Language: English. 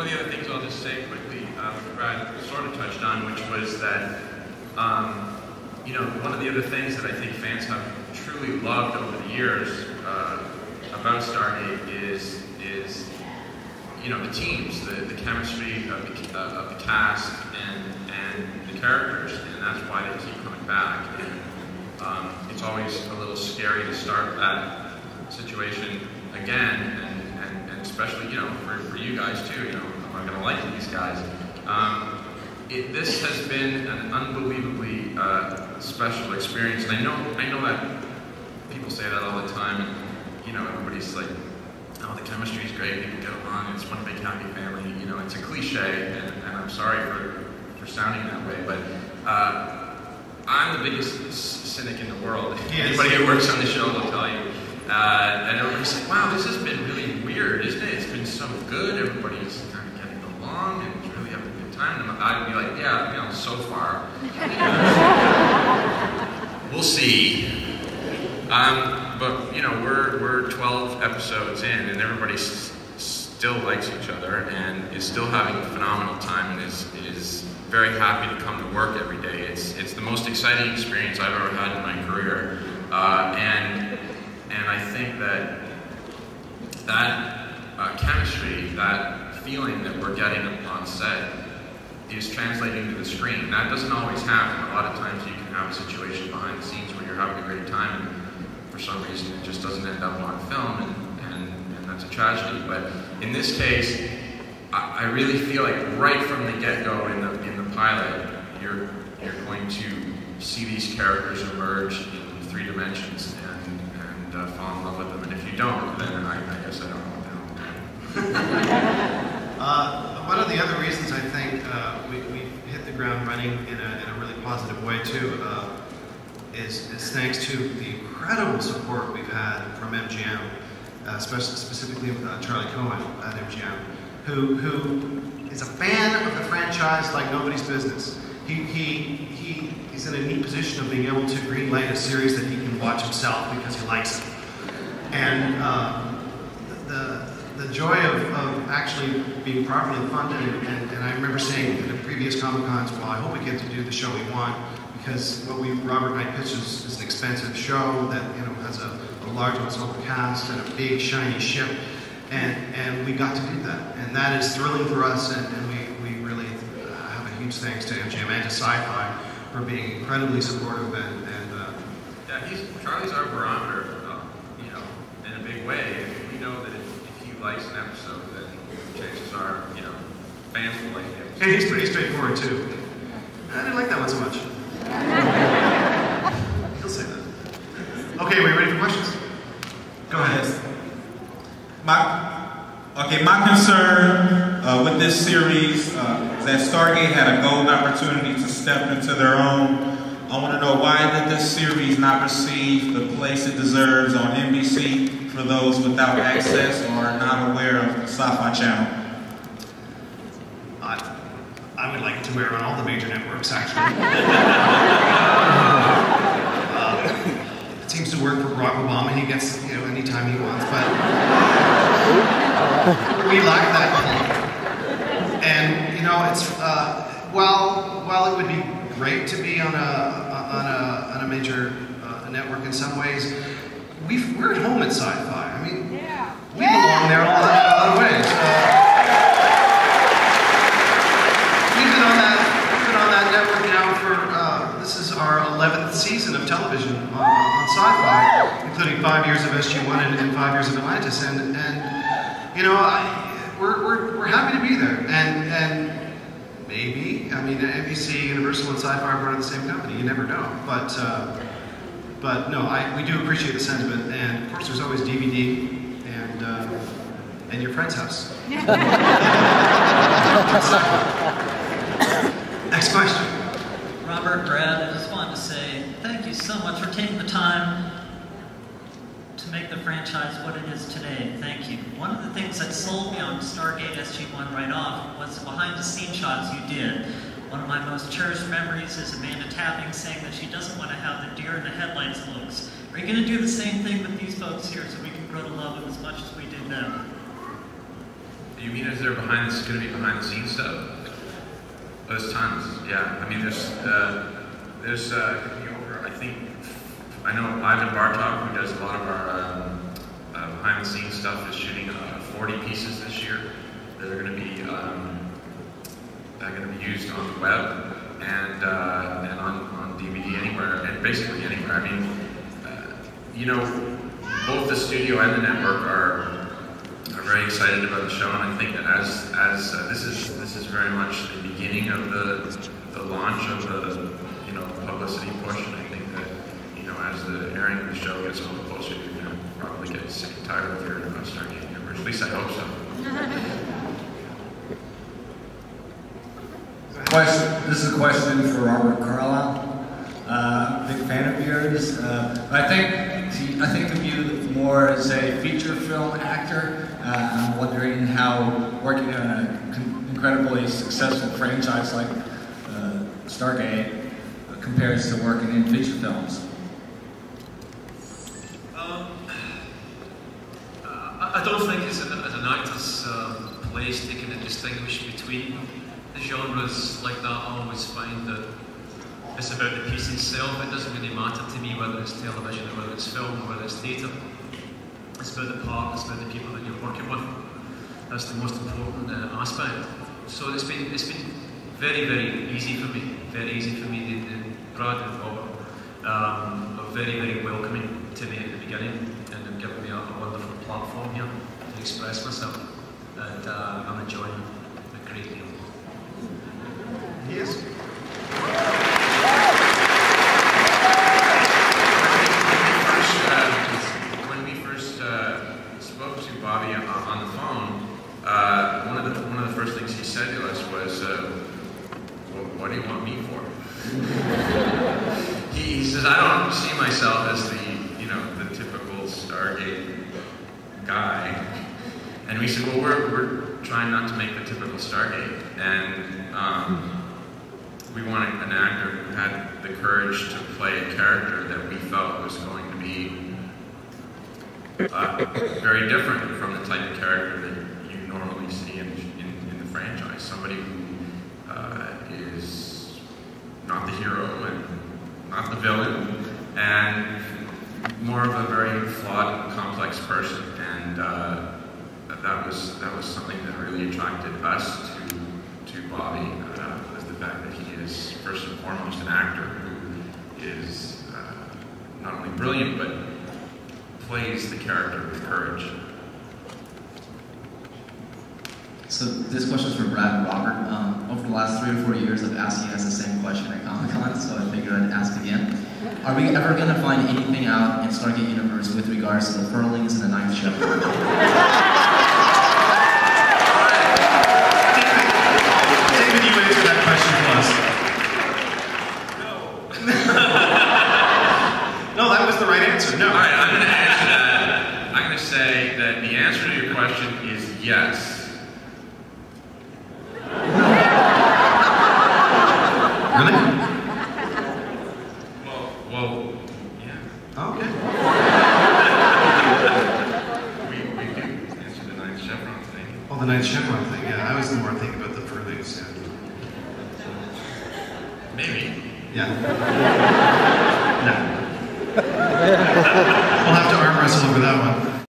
of the other things I'll just say quickly, Brad sort of touched on, which was that, you know, one of the other things that I think fans have truly loved over the years about Stargate is you know, the teams, the chemistry of the cast and the characters, and that's why they keep coming back. And it's always a little scary to start that situation again, and especially, you know, for you guys too. You know, am I going to like these guys? This has been an unbelievably special experience, and I know that people say that all the time, and you know, everybody's like, oh, the chemistry is great, people get along, it's one big happy family. You know, it's a cliche, and I'm sorry for sounding that way, but I'm the biggest cynic in the world. Anybody who works on the show will tell you. And everybody's like, wow, this has been really weird, isn't it? It's been so good, everybody's kind of getting along, and it's really having a good time. And I'd be like, yeah, you know, so far. We'll see. But you know, we're 12 episodes in, and everybody still likes each other, and is still having a phenomenal time, and is very happy to come to work every day. It's the most exciting experience I've ever had in my career, and I think that chemistry, that feeling that we're getting on set, is translating to the screen. That doesn't always happen. A lot of times you can have a situation behind the scenes where you're having a great time, and for some reason it just doesn't end up on film, and that's a tragedy. But in this case, I really feel like right from the get-go in the pilot, you're going to see these characters emerge in 3 dimensions and fall in love with them. And if you don't, then I guess I don't know what the hell to do. One of the other reasons I think we hit the ground running in a really positive way too is thanks to the incredible support we've had from MGM, specifically Charlie Cohen at MGM, who is a fan of the franchise like nobody's business. He's in a neat position of being able to greenlight a series that he can watch himself because he likes it. And the joy of actually being properly funded, and I remember saying in the previous Comic-Cons, well, I hope we get to do the show we want, because what Robert and I pitched is an expensive show that, you know, has a large ensemble cast and a big shiny ship, and we got to do that, and that is thrilling for us, and we really have a huge thanks to MGM and to Sci-Fi for being incredibly supportive yeah, Charlie's our barometer, you know, in a big way. And we know that if he likes an episode, then chances are, you know, fans will like it. And he's pretty straightforward too. I didn't like that one so much. He'll say that. Okay, are we ready for questions? Go ahead. My concern with this series is that Stargate had a golden opportunity to step into their own. I want to know, why did this series not receive the place it deserves on NBC for those without access or not aware of the Sci-Fi Channel? I would like it to air on all the major networks, actually. It seems to work for Barack Obama. He gets, you know, anytime he wants, but we lack that. And you know, it's while it would be great to be on a major network in some ways, we're at home at Sci-Fi. I mean, we belong there all in other ways. We've been on that network now for this is our 11th season of television on Sci-Fi, including 5 years of SG-1 and 5 years of Atlantis, and you know, we're happy to be there, and maybe, I mean, NBC, Universal, and Sci-Fi are part of the same company. You never know, but no, we do appreciate the sentiment, and of course, there's always DVD and your friend's house. Next question. Robert, Brad, I just wanted to say thank you so much for taking the time to make the franchise what it is today. Thank you. One of the things that sold me on Stargate SG-1 right off was the behind-the-scenes shots you did. One of my most cherished memories is Amanda Tapping saying that she doesn't want to have the deer in the headlights looks. Are you going to do the same thing with these folks here so we can grow to love them as much as we did them? You mean is there going to be behind the scenes stuff? There's tons. Yeah. I mean, there's I think I know Ivan Bartok, who does a lot of our behind the scenes stuff, is shooting 40 pieces this year. They're going to be used on the web and on DVD anywhere, and basically anywhere. I mean, you know, both the studio and the network are very excited about the show, and I think that as this is very much the beginning of the launch of the publicity push, and I think that as the airing of the show gets a little closer, you're going to probably get sick and tired of hearing about Stargate Universe. At least I hope so. This is a question for Robert Carlyle. Big fan of yours. I think of you more as a feature film actor. I'm wondering how working in an incredibly successful franchise like Stargate compares to working in feature films. I don't think as an actor's place to kind of distinguish between the genres like that. I always find that it's about the piece itself. It doesn't really matter to me whether it's television or whether it's film or whether it's theatre. It's about the part, it's about the people that you're working with. That's the most important aspect. So it's been very, very easy for me. Very easy for me. Brad and Robert are very, very welcoming to me at the beginning, and have given me a wonderful platform here to express myself. And I'm enjoying it a great deal. Yes. When we first spoke to Bobby on the phone, one of the first things he said to us was, well, "What do you want me for?" He says, "I don't see myself as the typical Stargate guy." And we said, "Well, we're trying not to make the typical Stargate, and we wanted an actor who had the courage to play a character that we felt was going to be very different from the type of character that you normally see in the franchise. Somebody who is not the hero and not the villain, and more of a very flawed and complex person." And that was something that really attracted us to Bobby, was the fact that he is first and foremost an actor who is not only brilliant but plays the character with courage. So this question is for Brad and Robert. Over the last 3 or 4 years, I've asked you guys the same question at Comic-Con, so I figured I'd ask again. Are we ever going to find anything out in Stargate Universe with regards to the furlings and the ninth ship? David, you answer that question for us. No, that was the right answer. No. All right, I'm going to answer that. I'm going to say that the answer to your question is yes. Really? Well, yeah. Okay. We do answer the ninth chevron thing. Oh, the ninth chevron thing. Yeah, I was more thinking about the furlings. Yeah. Maybe. Yeah. No. We'll have to arm wrestle over that one.